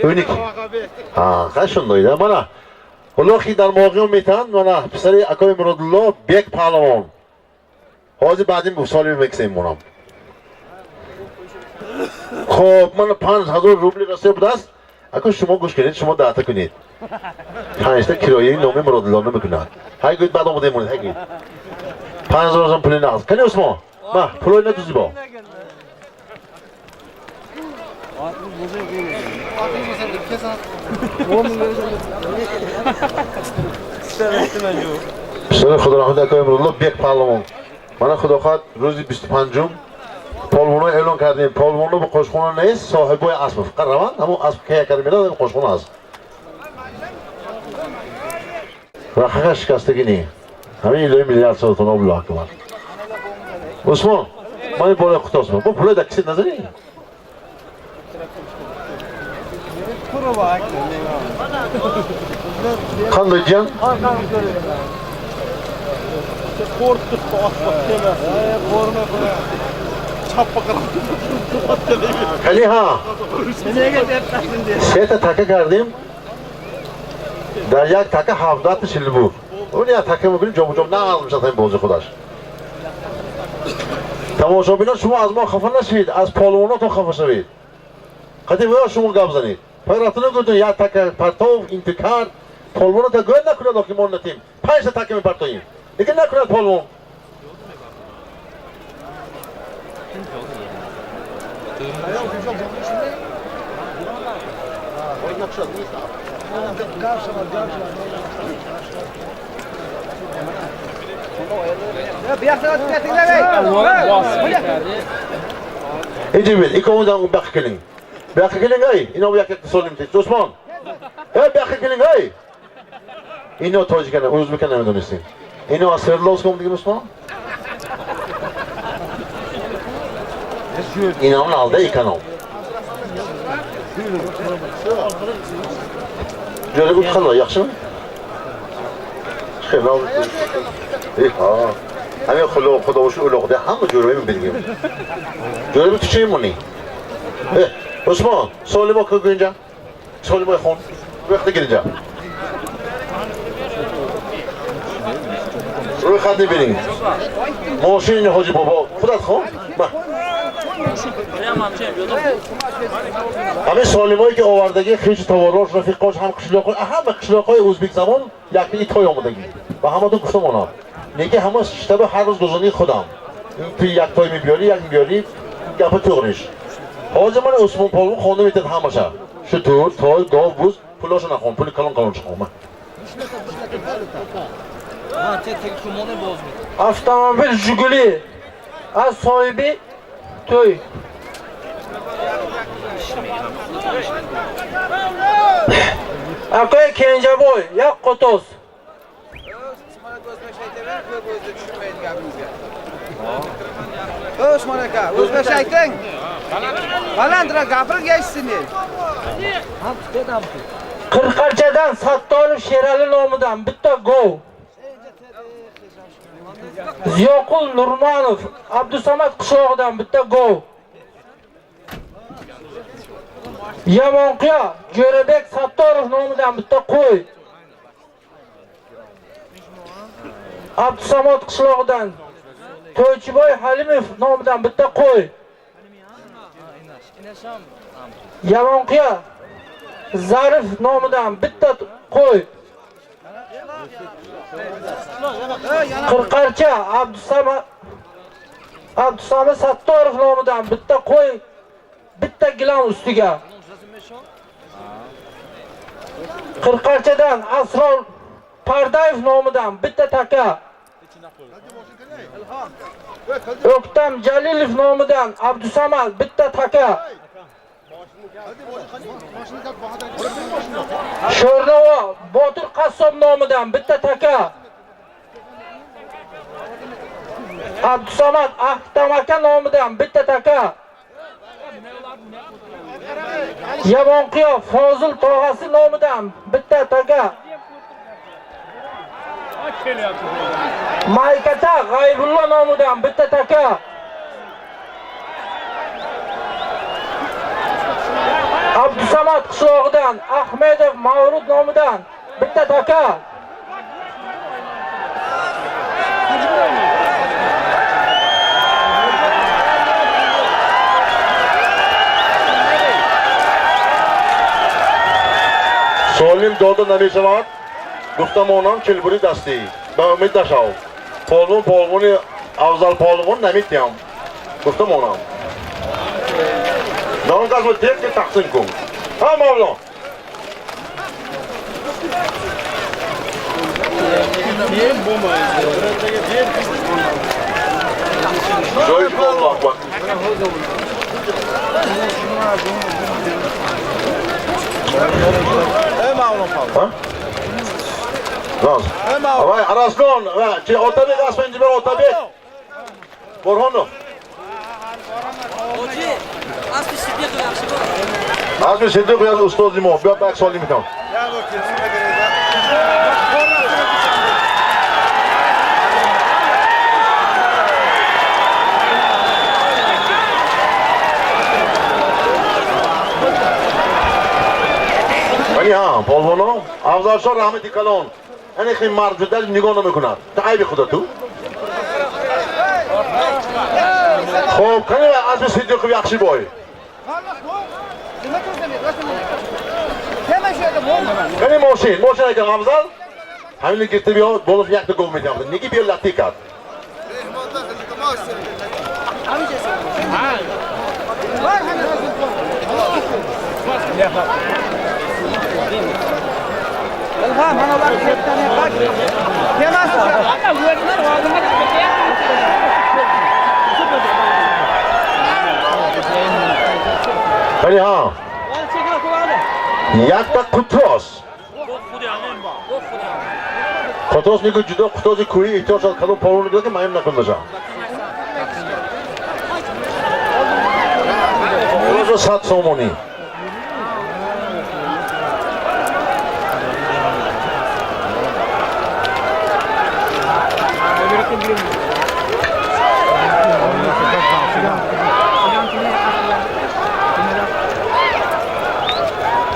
اونی کی خشن دایده مانا ولوخی در موقع میتن مانا پسری اکای مرادالله بیگ پهلوان حاضر بعدیم بسالی میکسیم مونم خب من 5,000 روبلی رسیده بود است اگه شما گوش کنید شما دعوت کنید 5 تا کرایه نام مرادالله نمیکنند های گوید بعد آمده مونید های گوید 5,000 هم پولی نقص کنی اسما ما پولای ندوزی با بسیار خدا رحمت اکای مرادالله بیگ پهلوان من خدا خواهد روزی 25م پالوانو اعلان کردیم پالوانو به قشخونه نیست صاحبای اسب فقط روند همون اسب که یکر میره در قشخونه هست رخه شکستگی نی همین ایلوی میلیارد سالتون ها بلاه کمار عثمان من این بالای خود هستم با پولای در کسی نظری خانده جان خیلی ها سه تا تکه کردیم در یک تکه 70 شیل بود اون یک تکه میکنیم جام جام نقل میشه تا این بازی خودش تماشابینان شما از ما خفه نشید از پالواناتون خفه شوید خیلی باید شما گپ زنید پای رفتن نگویدون یک تکه پرتو انتکار پالوانات گوید نکنید که ما نتیم 5 تا تکه میپرتویم دیگه نکنید پالوان اینجا بید ای کامون دارم بخی کلینگ بخی کلینگ ای اینا یک اتصال نمیتید عثمان ای بخی کلینگ ای اینو تاجیکانه ازبکانه نمیدونستین اینو از سرلوسکم دیگه مسلمان اینا هم نالده ایکنم جوری بود خلا yaxshi mi? خیلی همین خدا باشون اولوغده همه جوری میبینیم جوری بود چی مونی؟ عثمان سوالی ما که اینجا سوالی ما خون وقتی که اینجا روی خط نبینیم ماشین حاجی بابا خودت خون همه سالمایی که آوردگی خیش تواراش رفیقاش هم قشلاقای ازبک زمان یکی تای آمدگی و همه تو گفتم اونا نگه همه شتبه هر روز گذانی خودم توی یک تای میبیاری یک میبیاری گپه توغنیش حاضر من عثمان پالون خانده میتد همه شد شطور تای گاو بوز پولاشو نخون پولی کلان چه خون avtomobil Jiguli az sohibi to'y aka Kenjaboy yoq Qo'tos Osmon aka, o'zbekcha ayting. Balandroq gapirib gaysiz. Qirqarchadan Sattorov Sherali nomidan bitta gov. Ziyoqul Nurmonov Abdusamad qishlog'idan bitta gov. Yamonqiya Jo'rabek Sattorov nomidan bitta qo'y. Abdusamad qishlog'idan To'ychiboy Halimov nomidan bitta qo'y. Yamonqiya Zarif nomidan bitta qo'y. Qirqarcha Abdusamad Sattorov nomidan bitta qo'y, bitta gilam ustiga. Qirqarchadan Asror Pardayev nomidan bitta taka. O'ktam Jalilov nomidan Abdusamad bitta taka. Sho'rnova Botir Qassob nomidan bitta taka. Abdusamad Ahtamaka nomidan bitta taka. Yamonqiyo Fozil tog'asi nomidan bitta taka. Maykata G'aybullo nomidan bitta taka. Abdusamad qishlog'idan Ahmedov Mavrud nomidan bitta taka. Solim Dodo Namishavat گفتم اونام چلبوری دستی به امید نشو پالمونی افضل پالمون نمیتیم گفتم اونام دارم قسم تیپ که تقسیم کن ها مولا جایش کن الله اکبر ها؟ راست آقای عرض کن چه اتابیق اسم اینجا بر اتابیق برهانو اسم صدیق از استادی ما بیا بک سالی میکنم ولی ها پالوانا افضلشان رحمتی کلان اینه خیلی مرد جدل نگاه نمیکنن تعیب خدا تو خب کنی از صدیق یخشی بای کنی ماشین اگه افضل همین گیرته بیا بولش یک تا گفت میتیم نگی بیا لطی کرد الهام انا بعرف كيف ثاني باك كيف ولی ها یک تا کتراس Qotosniki juda Qutozı kuyi ihtiyoç kalın polvonu diyor ki mayım nakılacağım. Burası sat somoni.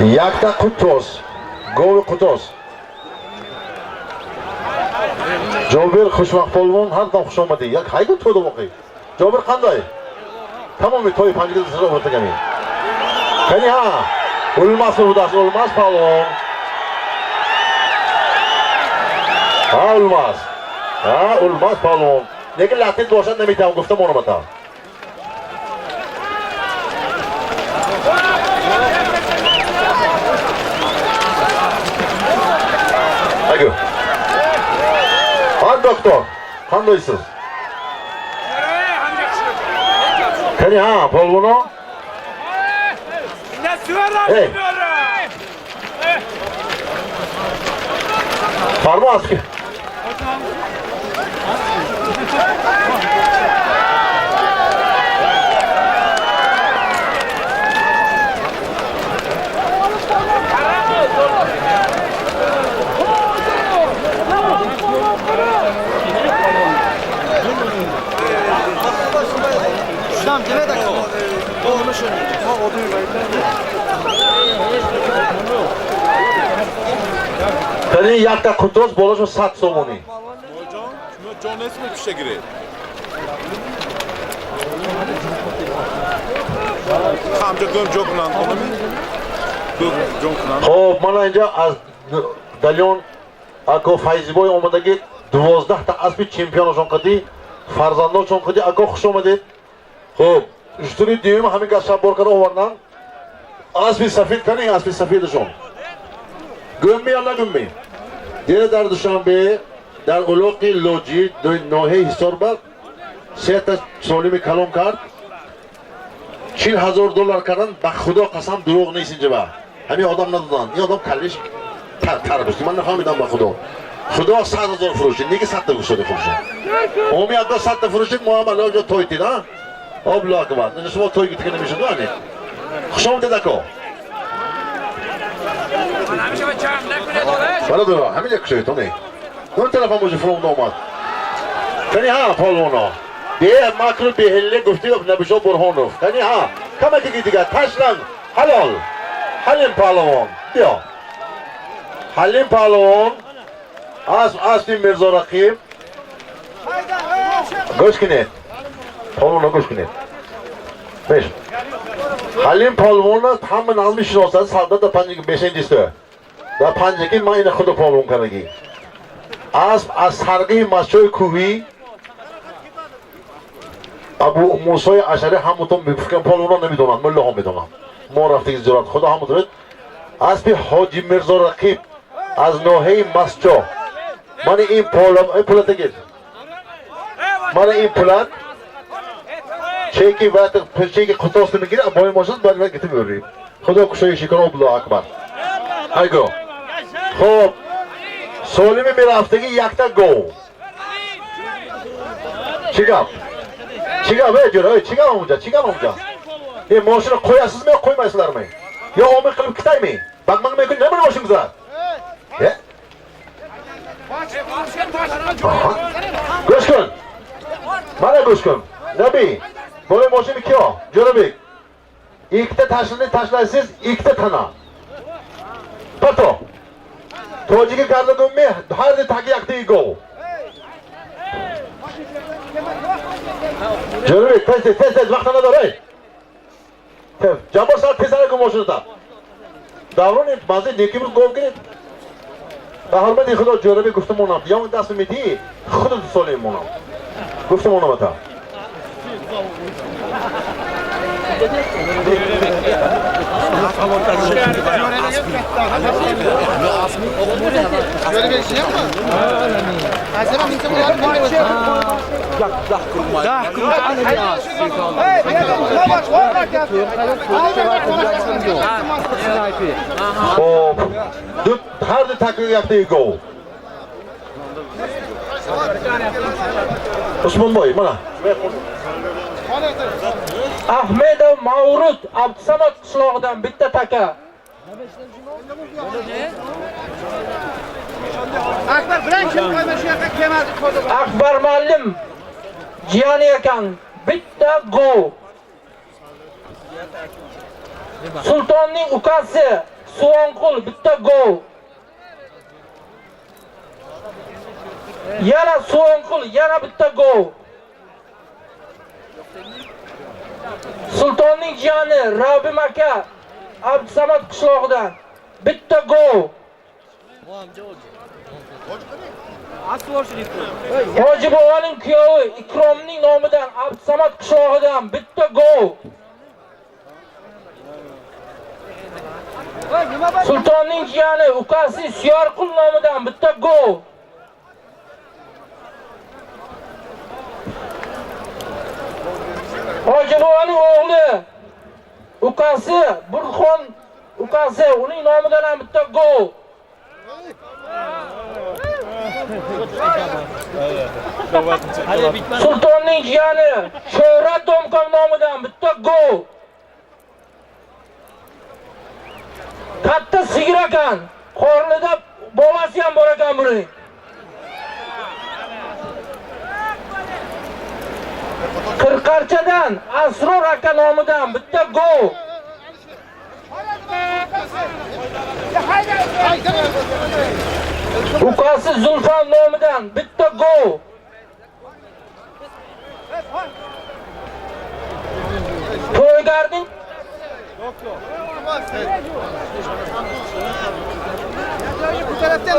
Yakta Qutos, Govi Qutos. Jobir xushvaqt polvon har doim xush omadi. Yak hayga to'yda o'qiy. Jobir qanday? Tamomiy to'y panjiga sira o'rtagami. Qani ha? O'lmas udas, o'lmas polvon. Ha, o'lmas. Ha, o'lmas polvon. Lekin latin do'shan nemitam guftam o'rmata. Alo. Ha doktor, qandaysınız? Qani ha, polvono? Hey. Farmaski. Qani yakta Qutos bo'lishi 100 somoni. Jon ismi pisha kerak. Hamja g'om jo'qnan qolimi? Jo'qnan. Xo'p, mana endi az Dalyon Ako Fayziboy omadagi 12 ta asbi chempion uchun qadi, farzandlar uchun qadi Ako xush omadi. Xo'p, usturi deyim hamma gashab borqara o'rnan. Asbi Safid qani asbi Safid uchun. Gummi alla gummi. Diğer dar Dushanbe, dar Oloqi Loji, Nohe Hisarbar, seta solimi kalon kard. $40,000 karan, ba Xudo qasam duruq neysin jaba. Hami odam nadan, in odam kallish tarbish. Man nafahmidam ba Xudo. Xudo 100,000 furushi, nega 100 ta furushi furushi. Omi adda 100 ta furushi muomala jo to'ydi da. Alloh akbar. Nima shimo to'y gitgan nima ani. Xushom dedako. Bana dur, hemen yakışıyor Tony. Ön tarafa mı from nomad? Kani ha polvono. Diye makro bir helle gufti yok ne bir şey Burhanov. Kani ha. Kama ki gidiga taşlan. Halal. Halim polvon. Diyor. Halim polvon. Asli Mirzo rakip. Goşkine. Polvono goşkine. Beş. Halim polvonu hamın almış olsa sağda da pancık 5.'si. Da pancıki mayne Xudo polvon karagi. Az sargı maçoy kuvi. Abu Musoy Aşari hamuton büyükken polvonu nemidonan, mulla hamidonan. Moraftik ziyaret Xudo hamudret. Az bir Hoji Mirzo rakip. Az nohey masço. Mani in pulat gel. Mani in pulat. Çeki vaat çeki Qutosni gir, boy moşun barlar gitib o'rib. Xudo kushoy shikon Alloh akbar. Haygo. Xo'p. Solimi bir haftaga yakta gol. Chigab. Chigab ey, chigab unja. E moshini qo'yasizmi, qo'ymaysizlarmi? Yo omil qilib kitaymi? Baqmang mumkin nima boshingizga? He? Go'shkun. Mana go'shkun. Nabi. Boy moshini kyo, Jo'rabek. Ikkita tashlini tashlaysiz, ikkita tana. Pato. Tojiga garligimmi, har de tagi yaqti go. Jo'rabek, tez vaqtini ber, ey. Jabor sal tezara go moshinda. Davron bazi nekimiz gol kirib. Bahormadi Xudo Jo'rabek guftim onam. Yong dasmi meti, Xudo so'layim onam. Guftim onam ata. Har de takviye yaptığı gol. Usmonboy mana. Ahmedov Mavrud Abdusamad qishlog'idan bitta taka. Akbar bilan kim qo'yma shu yoqqa kelmadi ko'rdi. Akbar Mallim jiyani ekan, bitta gol. Sultonning ukasi Suvanqul bitta gol. Yana Suvanqul yana bitta gol. Sultonning jiyani Rabim aka Abdusamad qishlog'idan bitta gol. Hoji boboning kuyovi Ikromning nomidan Abdusamad qishlog'idan bitta gol. Sultonning jiyani ukasi Siyorqul nomidan bitta gol. Hoji boboning o'g'li ukasi Burxon ukasi uning nomidan ham bitta gol. Sultonning jiyani Sho'rat Domkom nomidan bitta gol. Katta sigir ekan, qornida bolasi ham bor ekan buning. Qirqarchadan Asror aka nomidan bitta gol. Ukasi Zulfan nomidan bitta gol. To'ygarning Bu taraftan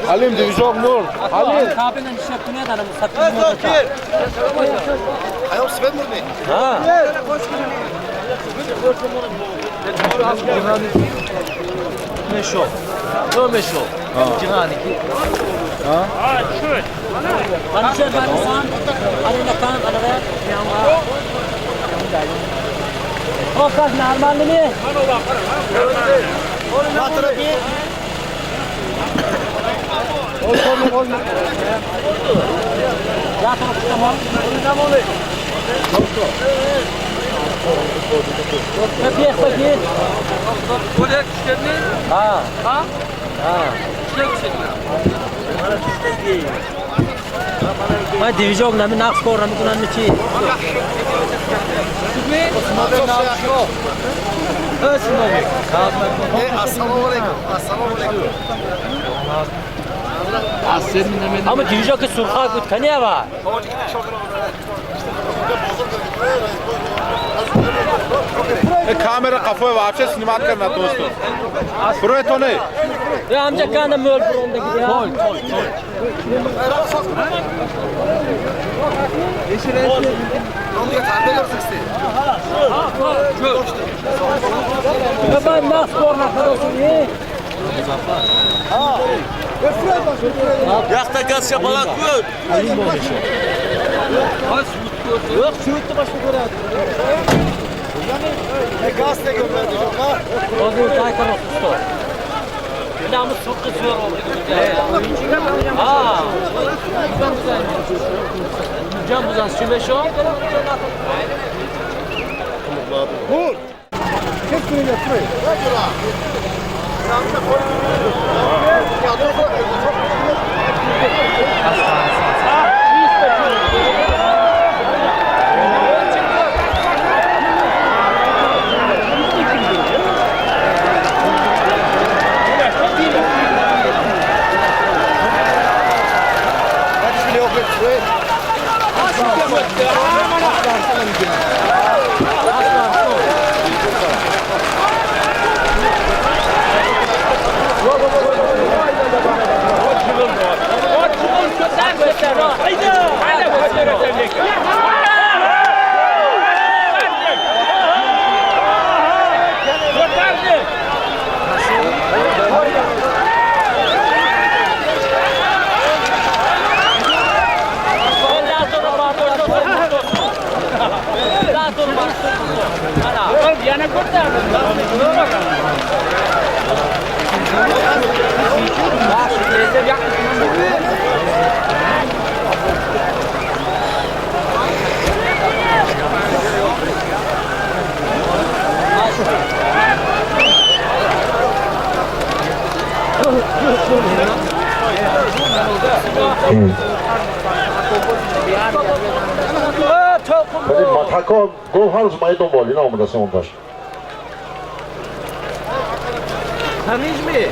Halim division nur. Halim. Kabinden işlep ne kadar satıyor? Ayol Sven mi? Ha. Meşo. No meşo. Cihani ki. Ha? Ha, şöyle. Bana şey ben san. Alina kan alaya. O kas normal mi? Bana bak. Batırı bir. Olsun. Ya tamam. Tamam. Kapıya bakayım. Buraya çıkardın? Ha. Ha? Ha. Ma division nami naqs ko'ramiz kunanmichi. Assalomu alaykum. Assalomu alaykum. Ama division ke surxa o'tkanya va. Kamera кафе вообще снимать करना दोस्तों. Про это не. Ya amca kana möl burundaki ya. Kol. Ben nasıl korna kadar iyi? Yakta gaz yapalak koy. Yok şuuttu başka göre. Gazete gönderdi yok ha. O gün taykar olsun. Namı çok kızıyor oldu. Ha. Can buzan sümeşo. Vur. Kes bunu yapmayın. ولی متکا گفت هر روز مایی دنبالی نامده سیمون داشت تمیز می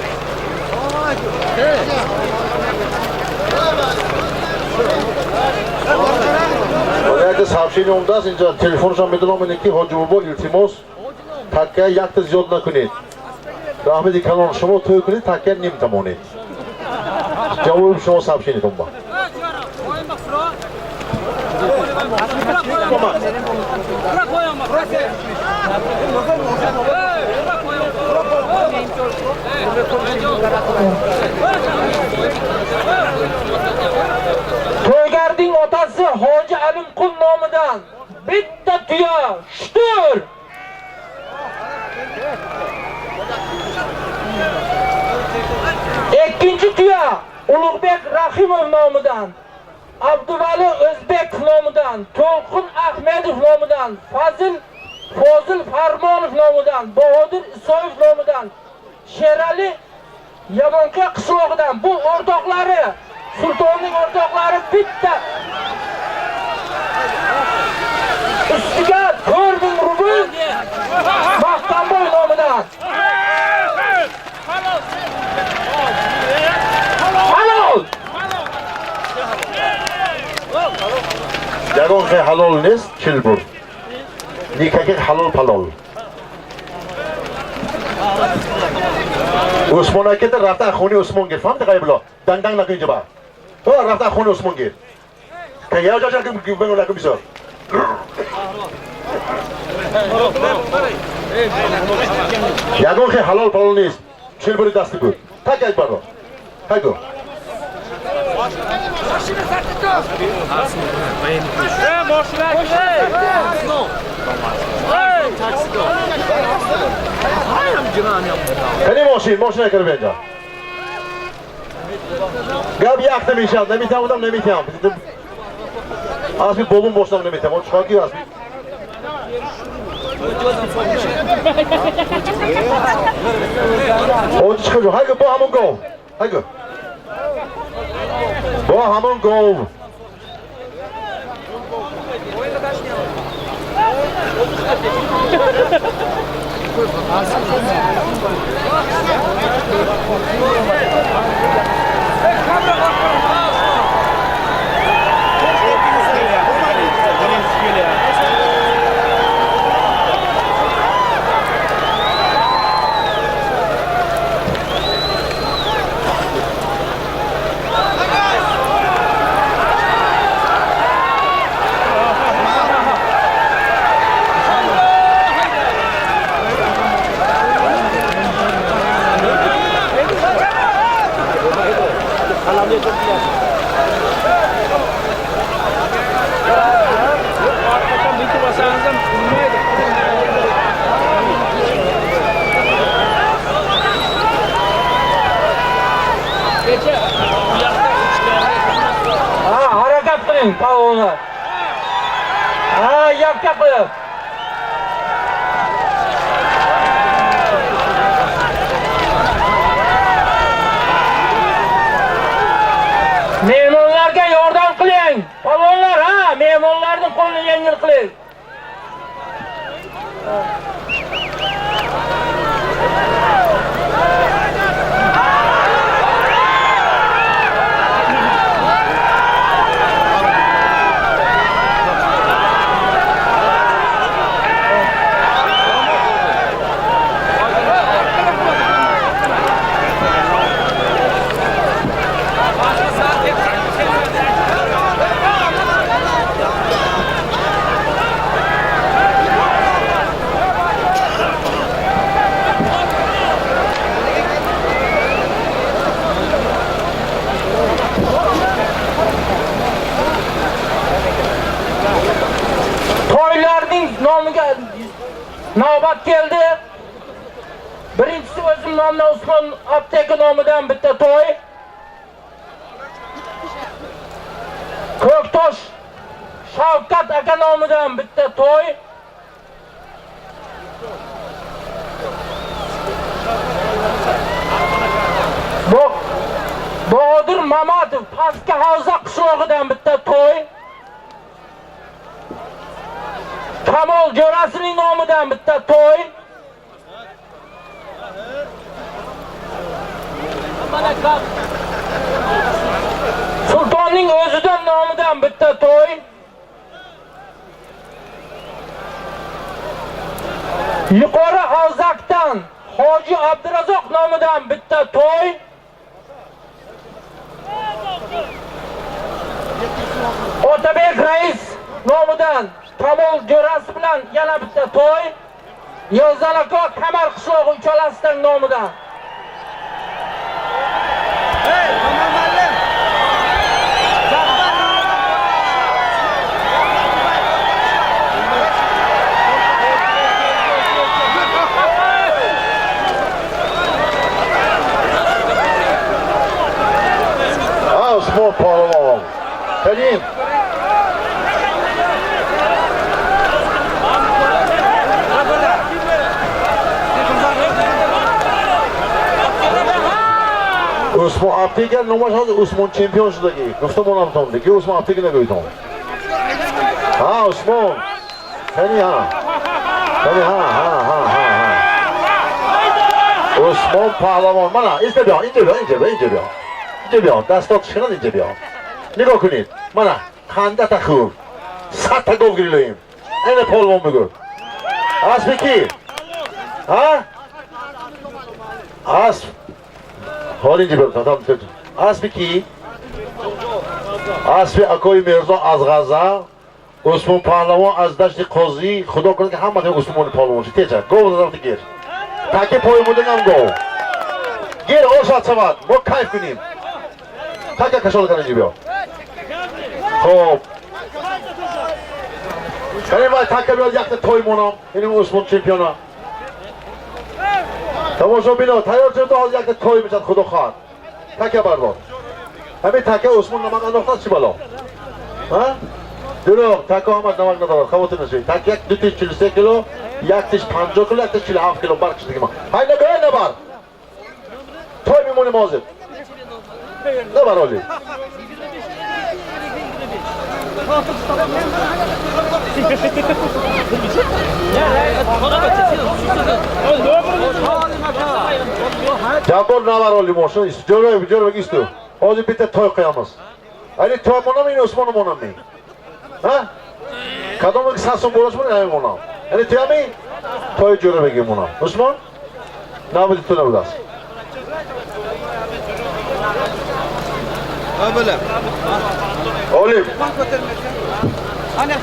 ولی اگه صحبشین اومده است اینجا تلفنش هم میدونم اینه که حاج بابا التماس تکه یک تا زیاد نکنید رحمتی کلان شما توی کنید تکه نیم تمانید جواب شما صحبشینیتون با To'ygarding otasi Hoji Alimqul nomidan bitta tuya shtur. Ikkinchi tuya Ulug'bek Rahimov nomidan, Abduvali O'zbek nomidan, To'lqin Ahmedov nomidan, Fozil Farmonov nomidan, Bahodir Isoyev nomidan, Sherali Yamonka qishlog'idan bu o'rtoqlari, sultonning o'rtoqlari bitta ustiga 4000 rubl Mahkamboy nomidan. Halol! یگان که حلال نیست چل بر نیکه حلال پلال عثمان که رفته خونه عثمان گیر فهمت قیبلا دنگ دنگ نکن اینجا با رفته خونه عثمان گیر که یا جا که بگو نکن بسار یگان که حلال پلال نیست چل بر دست بود تک یک بر رو تکو کنی ماشین نکرد به اینجا گب یک نمیشم نمیتونم بودم نمیتونم اسبی بابون باشتم نمیتونم چکار کی اسبی اون چکار جو هایگو با همون گو هایگو با همون گو harakat qiling palvonlar. Yakka qilib. Mehmonlarga yordam qiling. Palvonlar, mehmonlarning qo'lini yengil qiling. Navbat keldi. Birinchisi o'zim nomimdan Usmon Apteka nomidan bitta to'y. Ko'ktosh Shavkat aka nomidan bitta to'y. Bahodir Mamatov Pastki Havza qishlog'idan bitta to'y. Kamol Jo'rasining nomidan bitta to'y. Sultonning o'zidan nomidan bitta to'y. Yuqori Havzakdan Hoji Abdurazzoq nomidan bitta to'y. Otabek rais nomidan Kamol Jo'rasi bilan yana bitta to'y. Yozalako Kamar qishlog'i uchalasidan nomidan. Hey, Kamal Mallim. Osmon Polvon. Keling. Osmon Apteka nima hozir Osmon chempion shudagi. G'ofta bo'lam tomdagi Osmon Apteka go'yton. Ha, Osmon. Keling ha. Keling ha. Osmon Polvon mana inja biyon. Dastok chiqadi inja biyon. Nigah qiling. Mana qanda taqib. Satta gol gilayim. Ana polvon bugun. Asbeki. Ha? Holinji bir tam söz. Asbeki. Asbi Akoy Mirzo az G'aza. Osmon Polvon az Dashti Qozi. Xudo ko'rga hamma Osmon Polvon techa. Gol zarfti gir. Taki poymudan ham gol. Gir o'sha savat. Bu kayf qiling. Taka kashol qilib biyo. Xo'p. Qani vay taka bilan yaqda to'ymonam. Mening Osmon chempioni. Tomoshabino tayyor turdi hozir yaqda to'y bilan xudo xoh. Taka barbod. Hamma taka Osmon nima qandoqdan chibalo. Ha? Duraq, taka omad nima qandoq xavotirlashmang. Taka 240 kilo, yaktish 50 kilo, yaktish 7 kilo bar chiqdimi. Hayna go'yna bar. To'y mimoni hozir. Ne var öyle? Jabor ne var öyle moşu? Görmek istiyor. Hadi bir de toy kıyamaz. Hani toy mona mı Osman'ı mona mı? Ha? Kadınlık sansın borç mu ne mona? Hani toy mı? Toy görmek mona. Osman? Ne yapıyorsun toy ne bulas? Ha böyle. Oğlum. Hani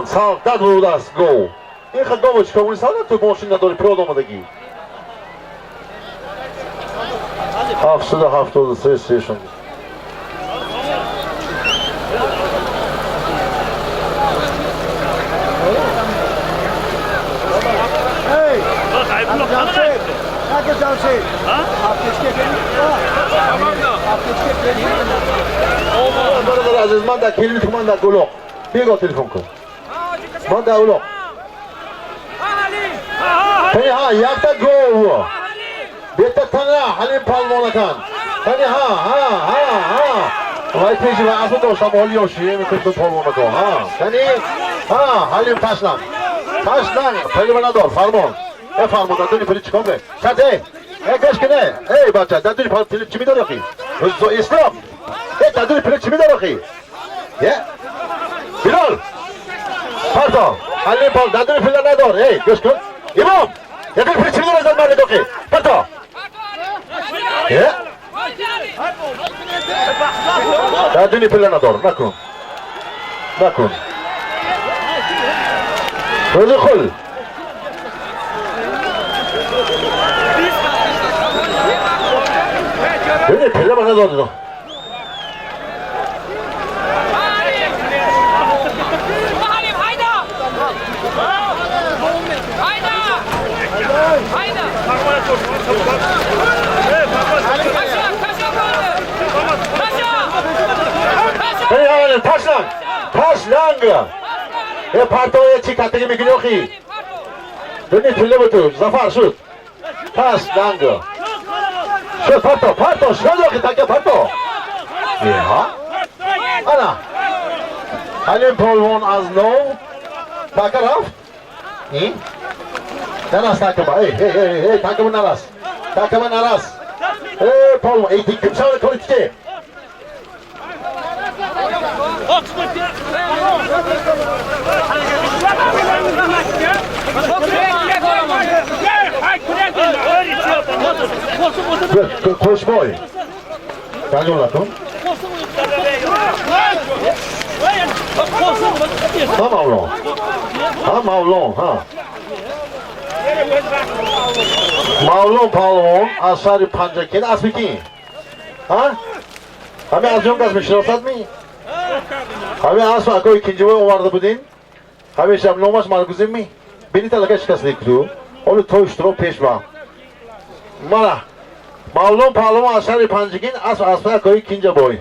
Sağ, that will us go. این خدمه چیکار می‌کنی؟ سال تو ماشین نداری پرود آمدگی. 773 سیشون. برادر عزیز من در کلیت من در گلوق. بگو تلفن کن. من در گلوق. Hani ha yakta gol. Betta tana Halim Polvon akan. Hani ha. Vay peşi ve asıl dostum oluyor şey mi kırdı Polvon akan. Ha. Hani ha Halim Taşlan. Pelivana dor farmon. Farmondan dönüp pili çıkan be. Hadi. Geç kine. Ey bacha daduri pili çimi dor ki. Zo İslam. Daduri pili çimi dor ki. Ye. Bilal. Pardon. Halim Polvon daduri pili ne dor. Ey göz kır. İmam. Yakın fırçını razan var doki. Pato. Ya. Dini pullanador, nakun. Nakun. O'zi qo'l. Dini pullanador. Hey, taşlan! Taşlan! Partoya çıkarttı mümkün yok ki. Dönü tülle butu, zafer şut. Taşlan! Şut parto, şut yok ki takya parto. Ya. Ana. Halim polvon az no. Takar af. İyi. Naras takıma, hey, takımın naras. Takımın naras. Hey, polvon, dik sağ kolitçi. Koş boy. Kaç olasın? Ha Mavlon. Ha Mavlon, ha. Mavlon palvon asari pancaken asbiki. Ha? Hami azyon kazmış şirasat mı? Hami asma koy ikinci boy vardı bu din. Hami şamlomaş marguzim mi? Beni talaka şikasını kudu. Onu toyuşturu peşma. Mara. Mavlon palvon asari pancaken asma koy ikinci boy.